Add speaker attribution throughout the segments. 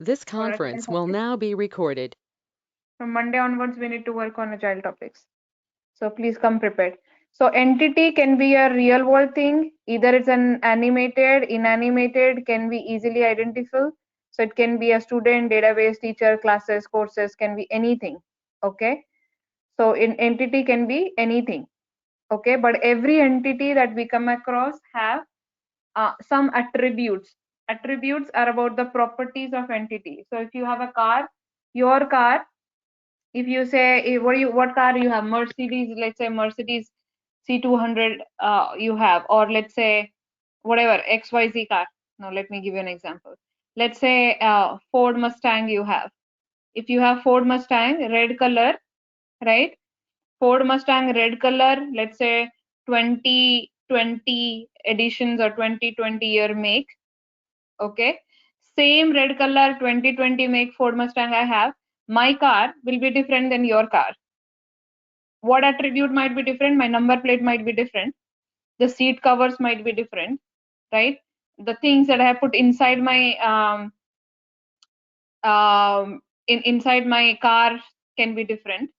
Speaker 1: This
Speaker 2: for agile
Speaker 1: conference will
Speaker 2: topics.
Speaker 1: now be recorded.
Speaker 2: From Monday onwards, we need to work on agile topics. So please come prepared. So entity can be a real world thing. Either it's an animated, inanimated, can be easily identifiable. So it can be a student, database, teacher, classes, courses, can be anything. Okay. So in entity can be anything. Okay. But every entity that we come across have some attributes. Attributes are about the properties of entity. So if you have a car, your car, if you say what car you have, Mercedes, let's say Mercedes C200 you have, or let's say whatever XYZ car. Now let me give you an example. Let's say Ford Mustang you have. If you have Ford Mustang red color, right? Ford Mustang red color, let's say 2020 editions or 2020 year make. Okay, same red color 2020 make Ford Mustang I have, my car will be different than your car. What attribute might be different? My number plate might be different, the seat covers might be different, right? The things that I have put inside my inside my car can be different.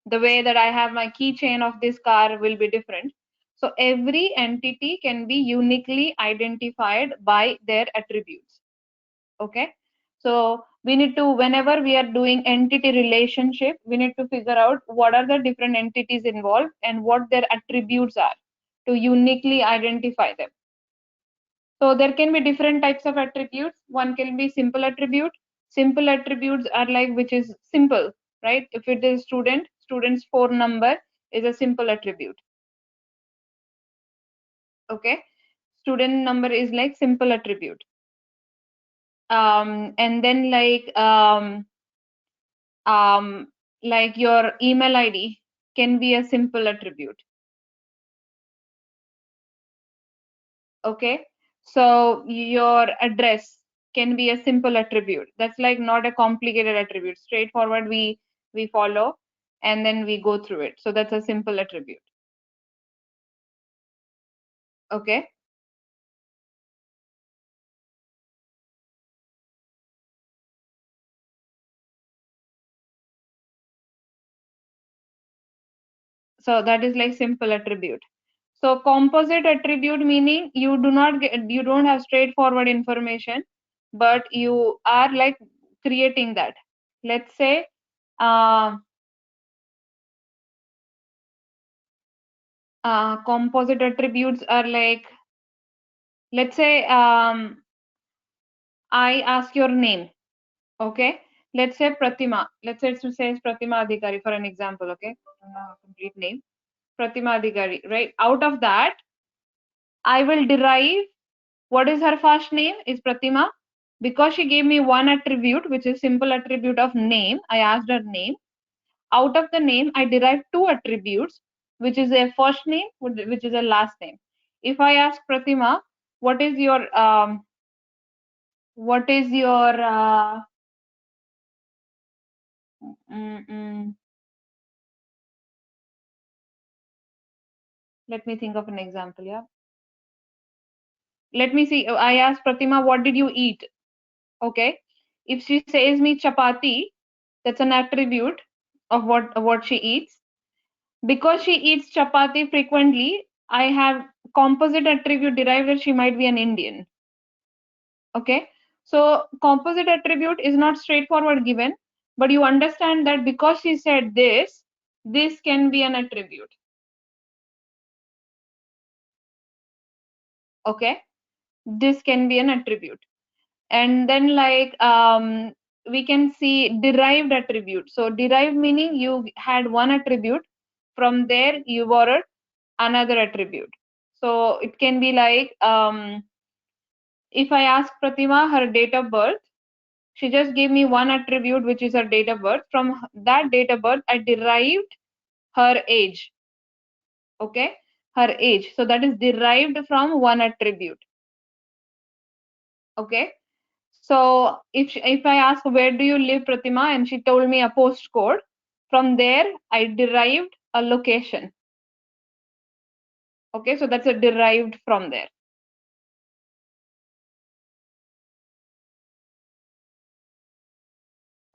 Speaker 2: The way that I have my keychain of this car will be different. So every entity can be uniquely identified by their attributes. Okay, so we need to, whenever we are doing entity relationship, we need to figure out what are the different entities involved and what their attributes are to uniquely identify them. So there can be different types of attributes. One can be simple attribute. Simple attributes are like which is simple, right? If it is student, student's phone number is a simple attribute. Okay, student number is like simple attribute. And then like your email ID can be a simple attribute. Okay, so your address can be a simple attribute. That's like not a complicated attribute. Straightforward, we follow and then we go through it. So that's a simple attribute. Okay. So that is like simple attribute. So composite attribute meaning you don't have straightforward information, but you are like creating that. Let's say composite attributes are like, let's say I ask your name. Okay, let's say Pratima. Let's say it says Pratima Adhikari for an example. Okay, complete name Pratima Adhikari. Right, out of that I will derive what is her first name is Pratima. Because she gave me one attribute, which is simple attribute of name, I asked her name. Out of the name, I derived two attributes, which is a first name, which is a last name. If I ask Pratima, what is your let me think of an example. Yeah, let me see. I asked Pratima, what did you eat? Okay, if she says me chapati, that's an attribute of what she eats. Because she eats chapati frequently, I have composite attribute derived that she might be an Indian. Okay, so composite attribute is not straightforward given, but you understand that because she said this can be an attribute. Okay, this can be an attribute. And then like we can see derived attribute. So derived meaning you had one attribute, from there you borrowed another attribute. So it can be like if I ask Pratima her date of birth, she just gave me one attribute, which is her date of birth. From that date of birth, I derived her age. Okay, her age. So that is derived from one attribute. Okay. So if I ask where do you live, Pratima, and she told me a postcode, from there I derived a location. Okay, so that's a derived from there.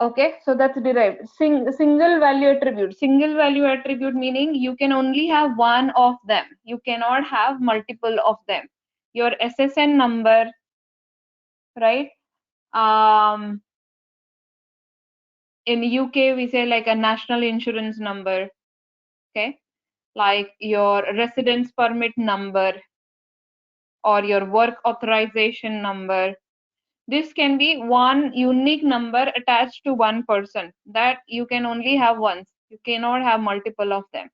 Speaker 2: Okay, so that's derived. Single value attribute. Single value attribute meaning you can only have one of them. You cannot have multiple of them. Your SSN number, right? In UK we say like a national insurance number. Okay, like your residence permit number or your work authorization number. This can be one unique number attached to one person that you can only have once. You cannot have multiple of them.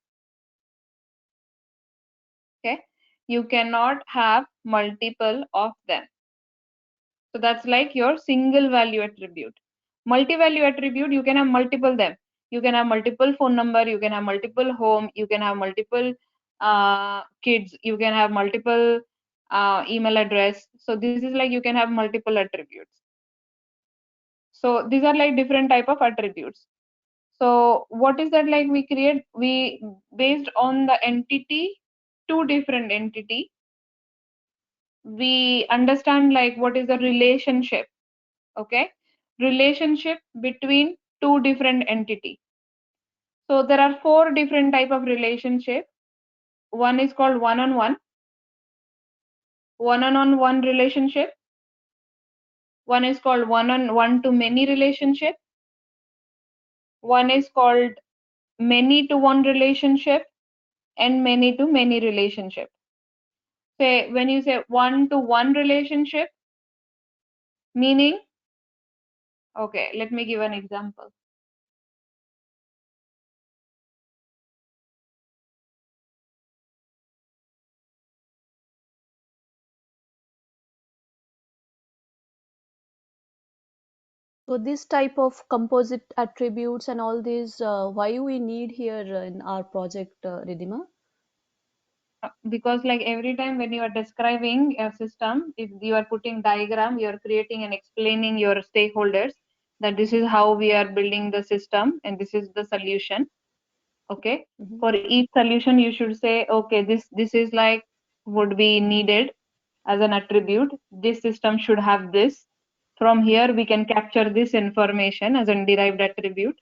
Speaker 2: Okay, you cannot have multiple of them. So that's like your single value attribute. Multi-value attribute, you can have multiple them. You can have multiple phone number, you can have multiple home, you can have multiple kids, you can have multiple email address. So this is like you can have multiple attributes. So these are like different type of attributes. So what is that like we based on the entity, two different entity, we understand like what is the relationship. Okay, relationship between two different entity. So there are four different type of relationship. One is called one-on-one, one-on-one relationship. One is called one-on-one to many relationship. One is called many to one relationship and many to many relationship. Say when you say one to one relationship, meaning, okay, let me give an example.
Speaker 1: So this type of composite attributes and all these, why we need here in our project, Ridhima?
Speaker 2: Because like every time when you are describing a system, if you are putting diagram, you are creating and explaining your stakeholders that this is how we are building the system and this is the solution. Okay, for each solution you should say, okay, this is like would be needed as an attribute. This system should have this. From here we can capture this information as a derived attribute,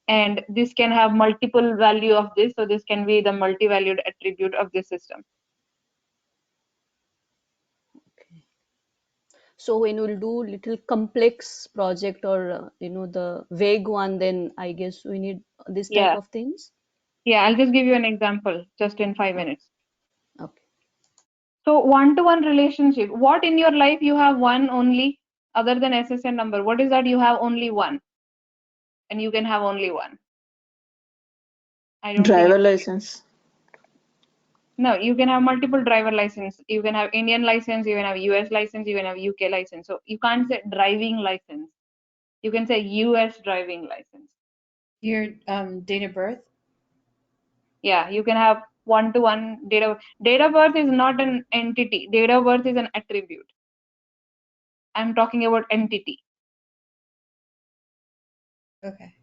Speaker 2: and this can have multiple value of this, so this can be the multi-valued attribute of this system.
Speaker 1: Okay. So when we'll do little complex project or the vague one, then I guess we need this type
Speaker 2: Yeah,
Speaker 1: of things.
Speaker 2: yeah, I'll just give you an example just in 5 minutes.
Speaker 1: Okay.
Speaker 2: So one-to-one relationship, what in your life you have one only other than SSN number? What is that you have only one and you can have only one? I don't think
Speaker 3: Driver
Speaker 2: it's,
Speaker 3: license.
Speaker 2: no, you can have multiple driver license. You can have Indian license, you can have US license, you can have UK license. So you can't say driving license. You can say US driving license.
Speaker 4: Your date of birth?
Speaker 2: Yeah, you can have one-to-one data. Date of birth is not an entity. Date of birth is an attribute. I'm talking about entity.
Speaker 4: Okay.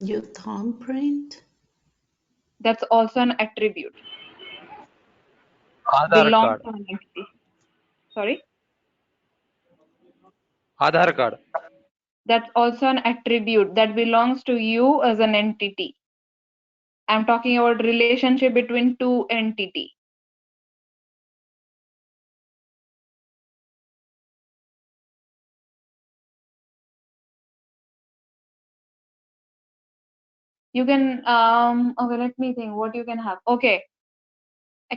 Speaker 3: Your thumbprint.
Speaker 2: That's also an attribute.
Speaker 5: Aadhaar
Speaker 2: Belongs
Speaker 5: card.
Speaker 2: to an entity. Sorry?
Speaker 5: Aadhaar card.
Speaker 2: That's also an attribute that belongs to you as an entity. I'm talking about relationship between two entity. You can, okay, let me think what you can have. Okay.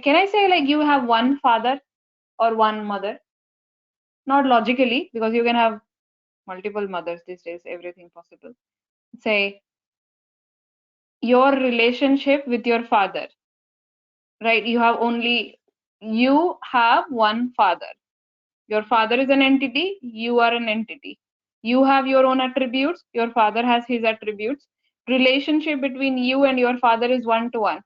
Speaker 2: Can I say like you have one father or one mother? Not logically, because you can have multiple mothers these days, everything possible. Say your relationship with your father, right? You have one father. Your father is an entity, you are an entity. You have your own attributes, your father has his attributes. Relationship between you and your father is one-to-one,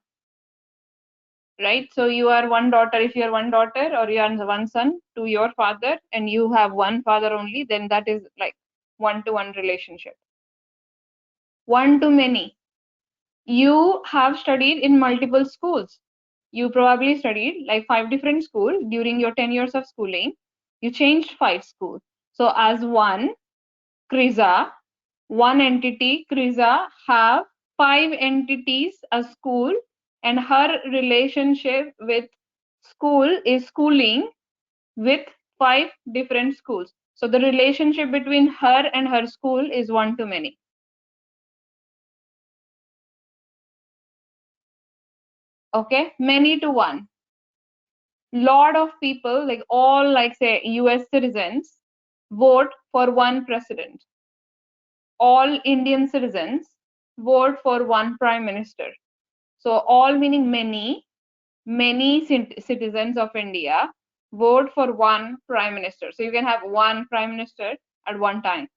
Speaker 2: right? So you are one daughter, if you are one daughter, or you are one son to your father and you have one father only, then that is like one-to-one relationship. One to many. You have studied in multiple schools. You probably studied like 5 different schools during your 10 years of schooling. You changed 5 schools. So as one, 𝗔𝗂𝗿 one entity, 𝗔𝗂, have 5 entities, a school, and her relationship with school is schooling with 5 different schools. So the relationship between her and her school is one to many. Okay, many to one. Lot of people, like all, like say US citizens, vote for one president. All Indian citizens vote for one prime minister. So all meaning many citizens of India vote for one prime minister. So you can have one prime minister at one time,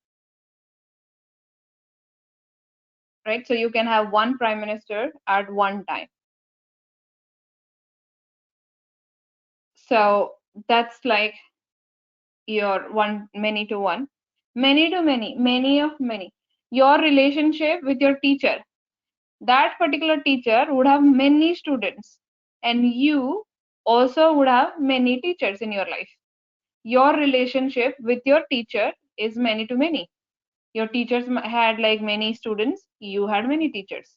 Speaker 2: right? So you can have one prime minister at one time. So that's like your one, many to one, many to many, many of many. Your relationship with your teacher, that particular teacher would have many students, and you also would have many teachers in your life. Your relationship with your teacher is many to many. Your teachers had like many students, you had many teachers,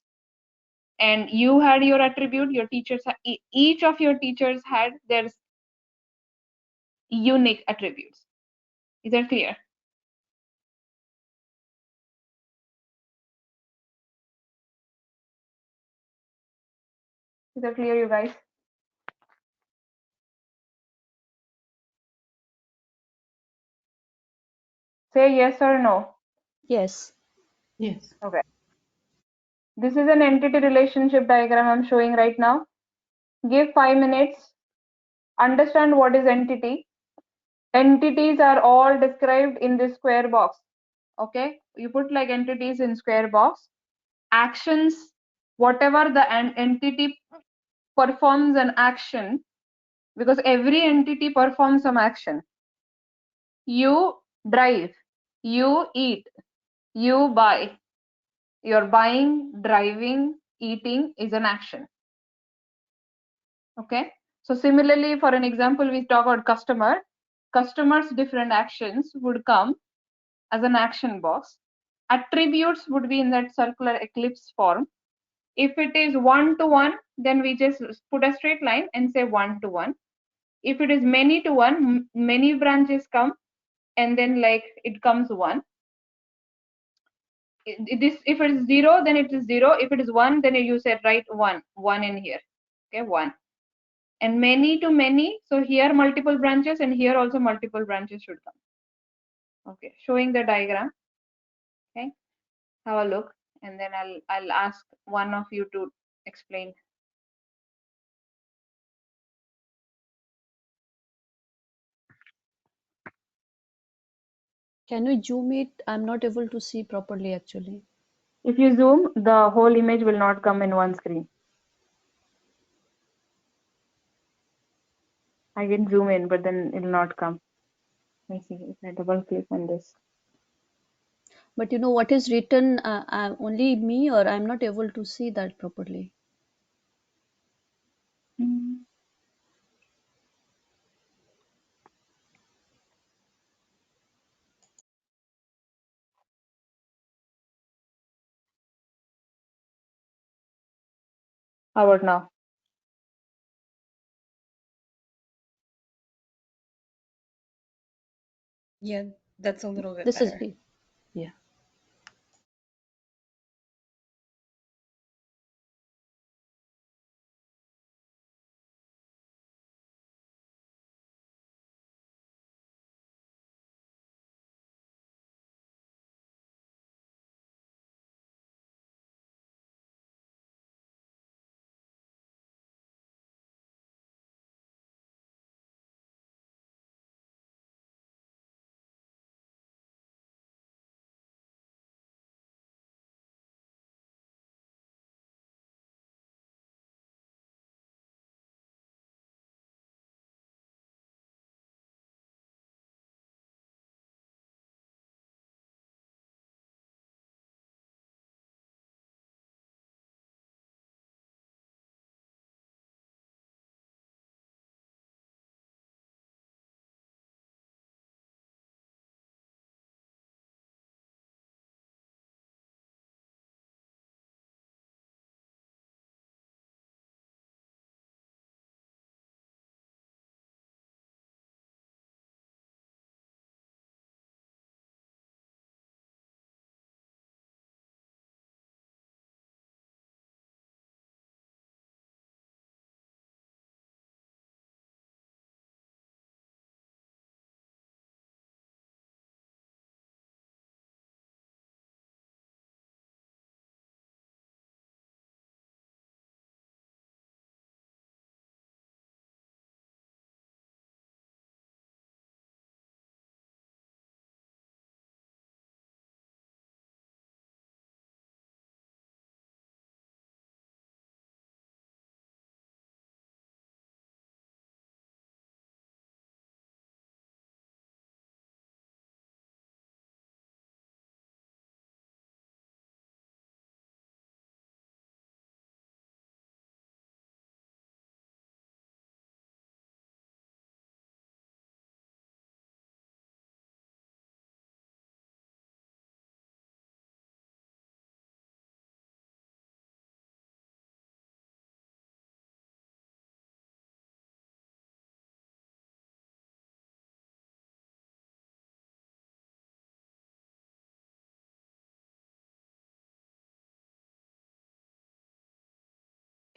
Speaker 2: and you had your attribute, your teachers, each of your teachers had their unique attributes. Is that clear? Is that clear, you guys? Say yes or no.
Speaker 1: Yes.
Speaker 3: Yes.
Speaker 2: Okay. This is an entity relationship diagram I'm showing right now. Give 5 minutes. Understand what is entity. Entities are all described in this square box. Okay, you put like entities in square box. Actions, whatever the entity performs an action, because every entity performs some action. You drive, you eat, you buy. Your buying, driving, eating is an action. Okay, so similarly, for an example, we talk about customer. Customers' different actions would come as an action box. Attributes would be in that circular ellipse form. If it is one to one, then we just put a straight line and say one to one. If it is many to one, many branches come, and then like it comes one. If it is 0, then it is 0. If it is 1, then you said write 1 in here. Okay, 1. And many to many, so here multiple branches, and here also multiple branches should come. Okay, showing the diagram. Okay, have a look, and then I'll ask one of you to explain.
Speaker 1: Can we zoom it? I'm not able to see properly actually.
Speaker 2: If you zoom, the whole image will not come in one screen. I can zoom in, but then it will not come. Let me see if I double click on this.
Speaker 1: But you know what is written, only me, or I'm not able to see that properly.
Speaker 2: How about now?
Speaker 4: Yeah, that's a little bit
Speaker 1: This is
Speaker 4: better.
Speaker 1: me. Yeah.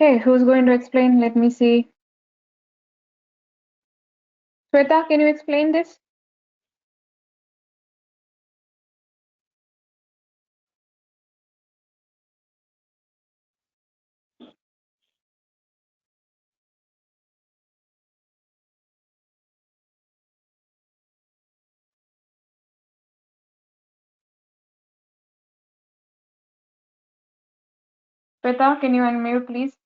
Speaker 2: Okay, who's going to explain? Let me see. Shweta, can you explain this? Shweta, can you unmute, please?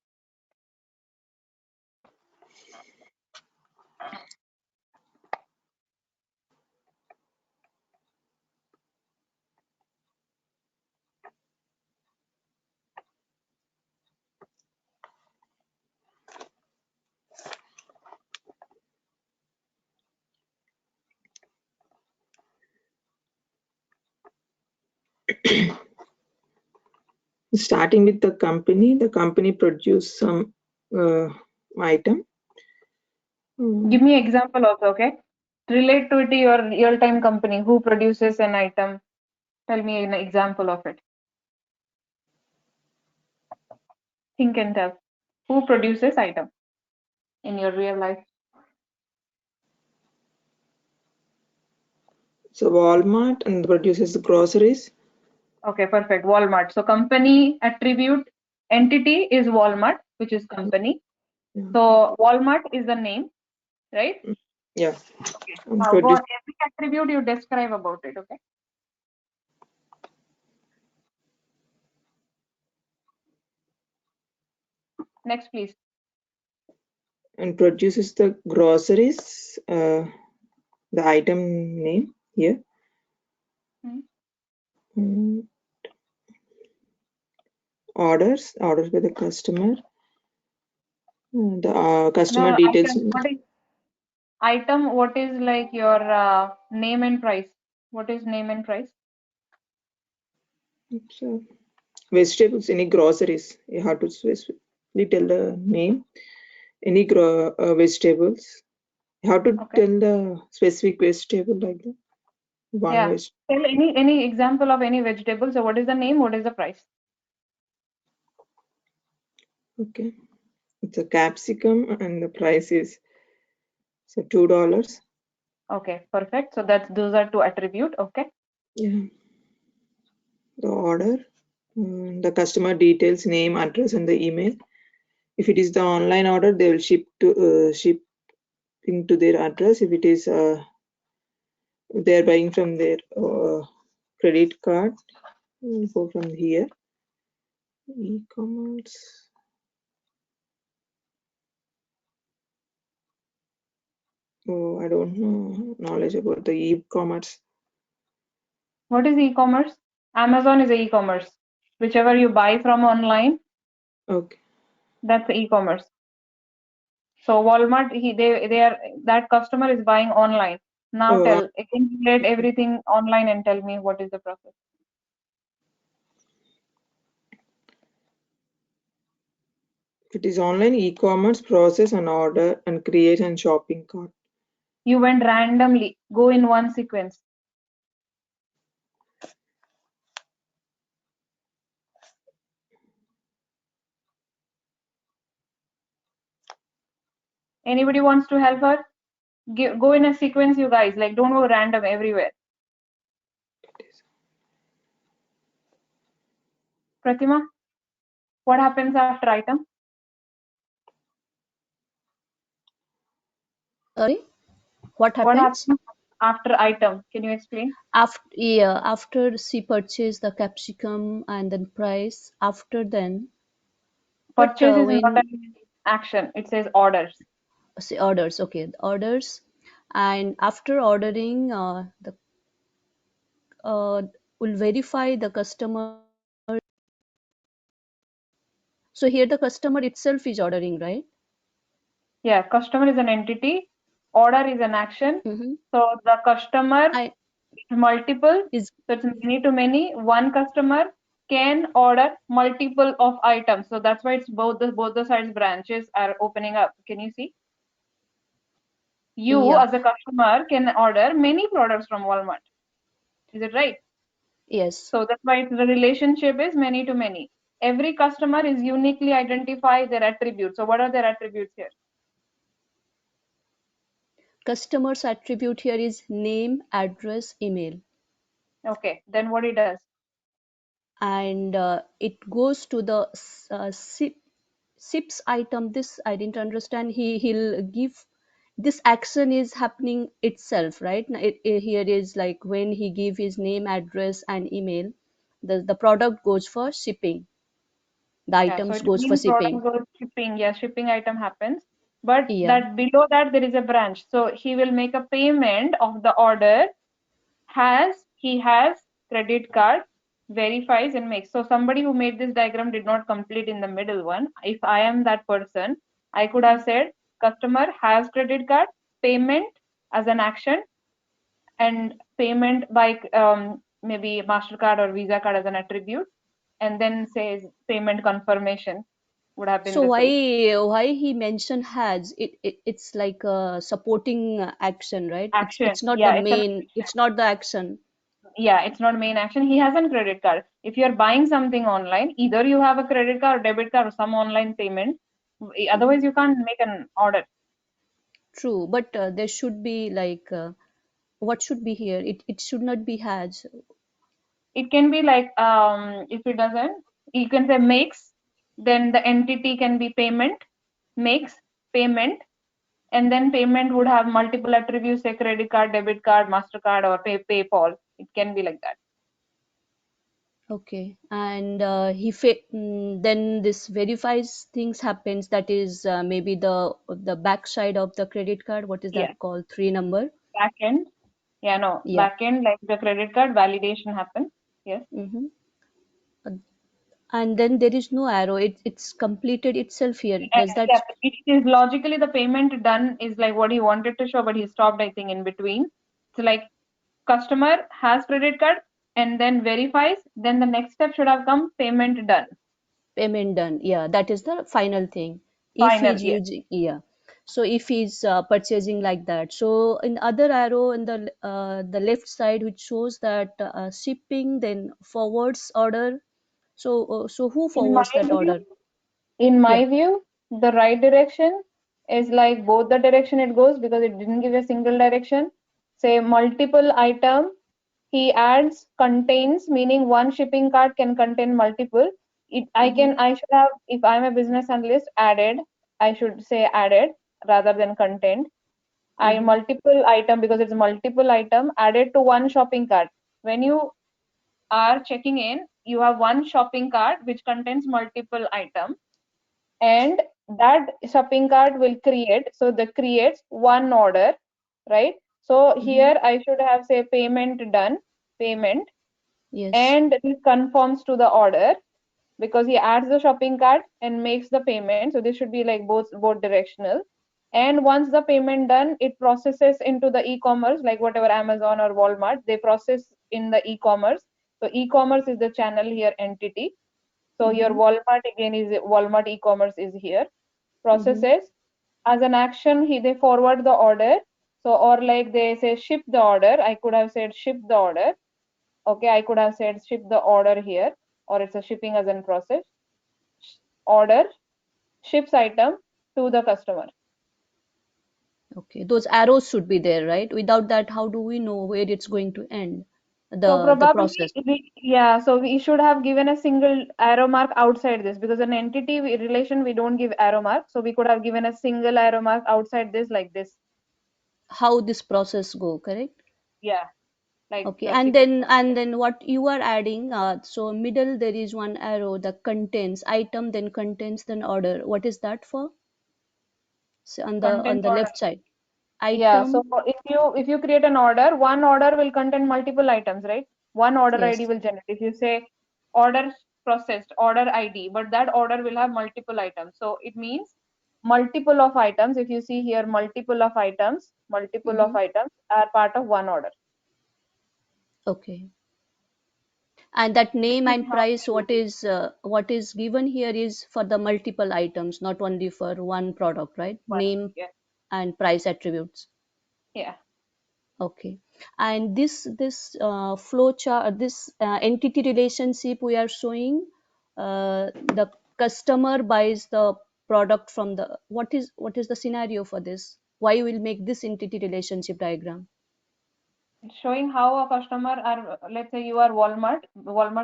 Speaker 5: Starting with the company produce some item.
Speaker 2: Give me example also, okay? Relate to it to your real-time company. Who produces an item? Tell me an example of it. Think and tell. Who produces item in your real life?
Speaker 5: So Walmart and produces the groceries.
Speaker 2: Okay, perfect. Walmart. So company attribute entity is Walmart, which is company.
Speaker 5: Yeah.
Speaker 2: So Walmart is the name, right?
Speaker 5: Yeah.
Speaker 2: Okay. Now go on every attribute you describe about it, okay? Next, please.
Speaker 5: And produces the groceries, the item name here. Orders by the customer. The customer
Speaker 2: No,
Speaker 5: details.
Speaker 2: item, what is like your name and price? What is name and price?
Speaker 5: So, vegetables, any groceries. You have to specifically tell the name. Any vegetables. You have to tell the specific vegetable like that.
Speaker 2: Yeah. Tell any example of any vegetable. So what is the name? What is the price?
Speaker 5: Okay. It's a capsicum and the price is so $2.
Speaker 2: Okay, perfect. So those are two attribute. Okay.
Speaker 5: Yeah. The order, the customer details, name, address, and the email. If it is the online order, they will shipping to their address. If it is they are buying from their credit card, we'll go from here. E-commerce. Oh, I don't know knowledge about the e-commerce.
Speaker 2: What is e-commerce? Amazon is e-commerce. Whichever you buy from online,
Speaker 5: okay,
Speaker 2: that's e-commerce. So Walmart, they are that customer is buying online. Now relate everything online and tell me what is the process.
Speaker 5: It is online e-commerce process and order and create and shopping cart.
Speaker 2: You went randomly. Go in one sequence. Anybody wants to help her? Go in a sequence, you guys. Like, don't go random everywhere. Pratima, what happens after item?
Speaker 1: Sorry, what
Speaker 2: What
Speaker 1: happens?
Speaker 2: happens after item? Can you explain?
Speaker 1: After she purchased the capsicum and then price, after then.
Speaker 2: Purchase is not an action. It says orders.
Speaker 1: Say orders, okay, orders, and after ordering, the will verify the customer. So here the customer itself is ordering, right?
Speaker 2: Yeah, customer is an entity. Order is an action. So the customer multiple. So it's many to many. One customer can order multiple of items. So that's why it's both the sides branches are opening up. Can you see? You as a customer can order many products from Walmart. Is it right?
Speaker 1: Yes.
Speaker 2: So that's why the relationship is many to many. every customer is uniquely identify their attributes. So what are their attributes here?
Speaker 1: Customer's attribute here is name, address, email.
Speaker 2: Okay, then what it does?
Speaker 1: And it goes to the SIPS item. This I didn't understand. He'll give, this action is happening itself, right? Here is like when he give his name, address, and email, the product goes for shipping. The
Speaker 2: Yeah, so
Speaker 1: items
Speaker 2: it
Speaker 1: goes for
Speaker 2: means product
Speaker 1: shipping.
Speaker 2: goes shipping. Yeah, shipping item happens. But
Speaker 1: Yeah.
Speaker 2: that below that there is a branch. So he will make a payment of the order. He has credit card, verifies and makes. So somebody who made this diagram did not complete in the middle one. If I am that person, I could have said customer has credit card, payment as an action, and payment by maybe MasterCard or Visa card as an attribute, and then says payment confirmation would have been
Speaker 1: So
Speaker 2: the same.
Speaker 1: why he mentioned has it's like a supporting action, right?
Speaker 2: Action.
Speaker 1: It's not the
Speaker 2: Yeah, it's an
Speaker 1: main. It's not the action.
Speaker 2: yeah, it's not main action. He has a credit card. If you're buying something online, either you have a credit card or debit card or some online payment. Otherwise, you can't make an order.
Speaker 1: True, but there should be like what should be here? It should not be has.
Speaker 2: It can be like if it doesn't, you can say makes. Then the entity can be payment, makes, payment, and then payment would have multiple attributes, say credit card, debit card, MasterCard, or PayPal. It can be like that.
Speaker 1: Okay, and then this verifies things happens. That is maybe the back side of the credit card. What is
Speaker 2: Yeah,
Speaker 1: that called? 3 number.
Speaker 2: back end. Yeah, no,
Speaker 1: Yeah.
Speaker 2: back end like the credit card validation happens. Yes.
Speaker 1: Mm-hmm. And then there is no arrow. It's completed itself here. Does that
Speaker 2: Yeah, it is logically the payment done is like what he wanted to show, but he stopped, I think, in between. So like customer has credit card and then verifies, then the next step should have come payment done.
Speaker 1: payment done? Yeah, that is the final thing. If
Speaker 2: Final,
Speaker 1: he's
Speaker 2: yes.
Speaker 1: using, yeah. So if he's purchasing like that, so in other arrow in the left side, which shows that shipping, then forwards order. So who
Speaker 2: In my
Speaker 1: forwards that
Speaker 2: view,
Speaker 1: order?
Speaker 2: in
Speaker 1: Yeah,
Speaker 2: my view, the right direction is like both the direction it goes because it didn't give a single direction. Say multiple item, he adds contains, meaning one shipping cart can contain multiple. I should have, if I'm a business analyst, added, I should say added rather than contained. I multiple item because it's multiple item added to one shopping cart. When you are checking in, you have one shopping cart which contains multiple items, and that shopping cart will create, so that creates one order, right? So here I should have say payment done, payment,
Speaker 1: yes.
Speaker 2: and this conforms to the order because he adds the shopping cart and makes the payment. So this should be like both directional. And once the payment done, it processes into the e-commerce, like whatever Amazon or Walmart, they process in the e-commerce. So e-commerce is the channel here entity. So your Walmart again is Walmart e-commerce is here. Processes as an action, they forward the order. So or like they say ship the order. I could have said ship the order. Okay, I could have said ship the order here, or it's a shipping as in process. Order ships item to the customer.
Speaker 1: Okay, those arrows should be there, right? Without that, how do we know where it's going to end?
Speaker 2: So
Speaker 1: The
Speaker 2: probably,
Speaker 1: process.
Speaker 2: so we should have given a single arrow mark outside this because an entity relation we don't give arrow mark. So we could have given a single arrow mark outside this like this.
Speaker 1: How this process go, correct?
Speaker 2: Yeah, like
Speaker 1: Okay,
Speaker 2: your secret.
Speaker 1: and then what you are adding, so middle there is one arrow that contains item, then contains, then order. What is that for? So on
Speaker 2: Content
Speaker 1: the
Speaker 2: order.
Speaker 1: left side,
Speaker 2: Yeah, so
Speaker 1: item.
Speaker 2: if you create an order, one order will contain multiple items, right? One order ID
Speaker 1: Yes,
Speaker 2: will generate. If you say order processed, order ID, but that order will have multiple items. So it means multiple of items. If you see here, multiple of items are part of one order.
Speaker 1: okay. And that name
Speaker 2: This is
Speaker 1: and
Speaker 2: how
Speaker 1: price,
Speaker 2: we do
Speaker 1: what is given here is for the multiple items, not only for one product, right?
Speaker 2: one.
Speaker 1: Name
Speaker 2: Yeah,
Speaker 1: and price attributes.
Speaker 2: yeah.
Speaker 1: Okay. And this flow chart, this entity relationship we are showing the customer buys the product from the, what is the scenario for this? Why we'll make this entity relationship diagram?
Speaker 2: It's showing how a customer are, let's say you are Walmart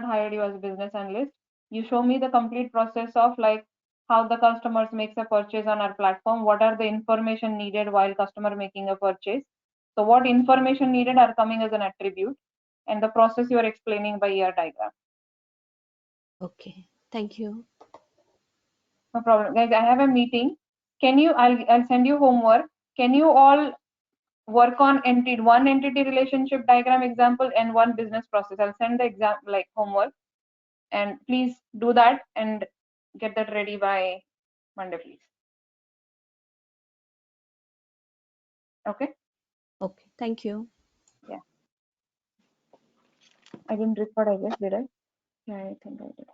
Speaker 2: hired you as a business analyst. You show me the complete process of like how the customers makes a purchase on our platform. What are the information needed while customer making a purchase? So what information needed are coming as an attribute, and the process you are explaining by ER diagram.
Speaker 1: Okay, thank you.
Speaker 2: No problem, guys. I have a meeting. Can you? I'll send you homework. Can you all work on one entity relationship diagram example and one business process? I'll send the exam like homework, and please do that and get that ready by Monday, please. Okay.
Speaker 1: Okay, thank you.
Speaker 2: Yeah. I didn't record, I guess, did I? Yeah, I think I did.